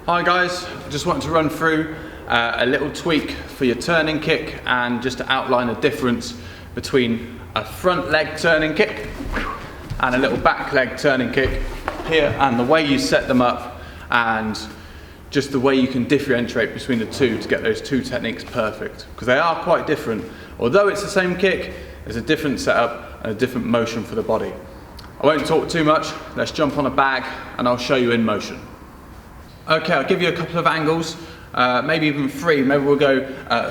Hi guys, just wanted to run through a little tweak for your turning kick and just to outline a difference between a front leg turning kick and a little back leg turning kick here, and the way you set them up and just the way you can differentiate between the two to get those two techniques perfect, because they are quite different. Although it's the same kick, there's a different setup and a different motion for the body. I won't talk too much, let's jump on a bag and I'll show you in motion. Okay, I'll give you a couple of angles, maybe even three. Maybe we'll go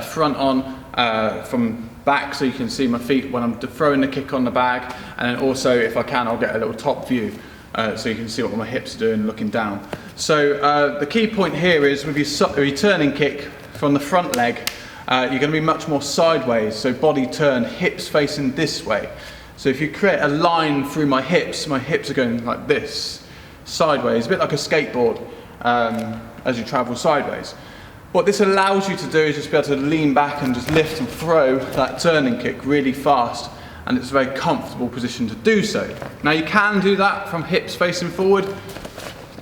front on from back so you can see my feet when I'm throwing the kick on the bag, and then also, if I can, I'll get a little top view so you can see what my hips are doing looking down. So the key point here is with your turning kick from the front leg, you're going to be much more sideways, so body turn, hips facing this way. So if you create a line through my hips are going like this, sideways, a bit like a skateboard. As you travel sideways. What this allows you to do is just be able to lean back and just lift and throw that turning kick really fast, and it's a very comfortable position to do so. Now you can do that from hips facing forward,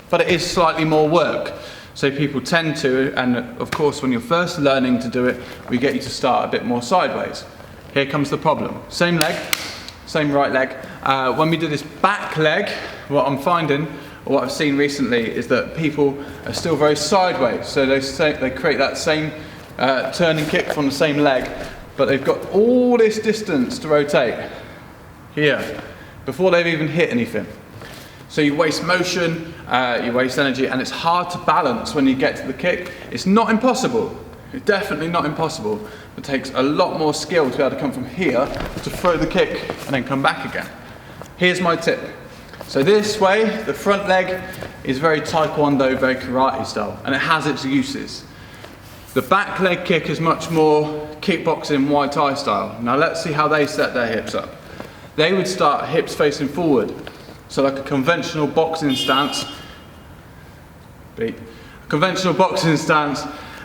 but it is slightly more work. So people tend to, and of course when you're first learning to do it, we get you to start a bit more sideways. Here comes the problem. Same leg, same right leg. When we do this back leg, what I'm finding, or what I've seen recently, is that people are still very sideways. So they create that same turning kick from the same leg, but they've got all this distance to rotate here before they've even hit anything. So you waste motion, you waste energy, and it's hard to balance when you get to the kick. It's not impossible. It's definitely not impossible. It takes a lot more skill to be able to come from here to throw the kick and then come back again. Here's my tip. So this way, the front leg is very taekwondo, very karate style, and it has its uses. The back leg kick is much more kickboxing, Muay Thai style. Now let's see how they set their hips up. They would start hips facing forward. So like a conventional boxing stance,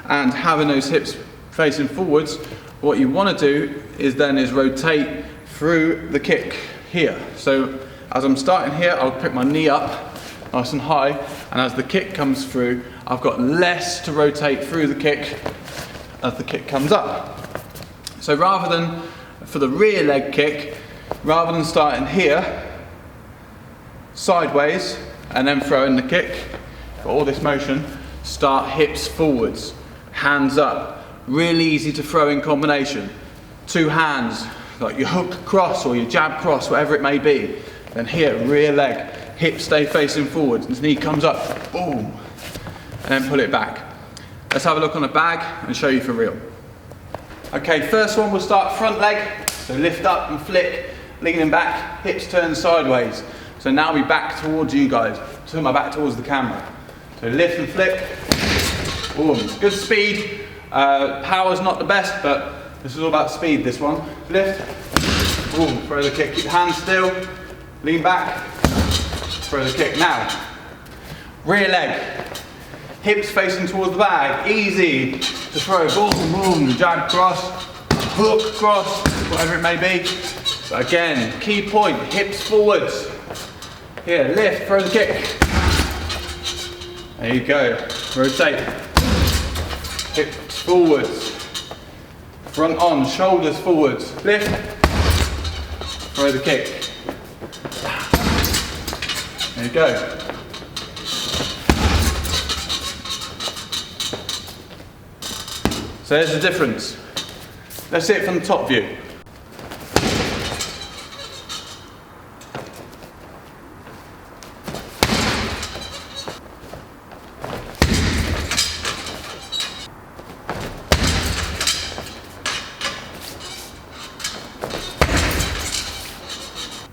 and having those hips facing forwards, what you want to do is rotate through the kick here. So as I'm starting here, I'll pick my knee up nice and high, and as the kick comes through, I've got less to rotate through the kick as the kick comes up. So rather than, for the rear leg kick, rather than starting here, sideways, and then throwing the kick, for all this motion, start hips forwards, hands up. Really easy to throw in combination. Two hands, like your hook cross or your jab cross, whatever it may be. Then here, rear leg, hips stay facing forwards, and knee comes up, boom, and then pull it back. Let's have a look on a bag and show you for real. Okay, first one, we'll start front leg, so lift up and flick, leaning back, hips turn sideways. So now we back towards you guys, turn my back towards the camera. So lift and flick, boom, good speed. Power's not the best, but this is all about speed, this one. Lift, boom, throw the kick, keep hands still. Lean back, throw the kick. Now, rear leg, hips facing towards the bag, easy to throw, boom, boom, jab cross, hook cross, whatever it may be. But again, key point, hips forwards. Here, lift, throw the kick. There you go, rotate. Hips forwards, front on, shoulders forwards, lift, throw the kick. There you go. So there's the difference. Let's see it from the top view.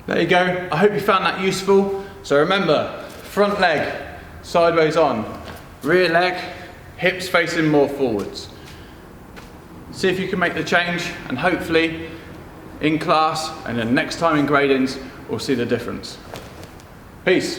There you go. I hope you found that useful. So remember, front leg, sideways on, rear leg, hips facing more forwards. See if you can make the change, and hopefully in class and then next time in gradings, we'll see the difference. Peace.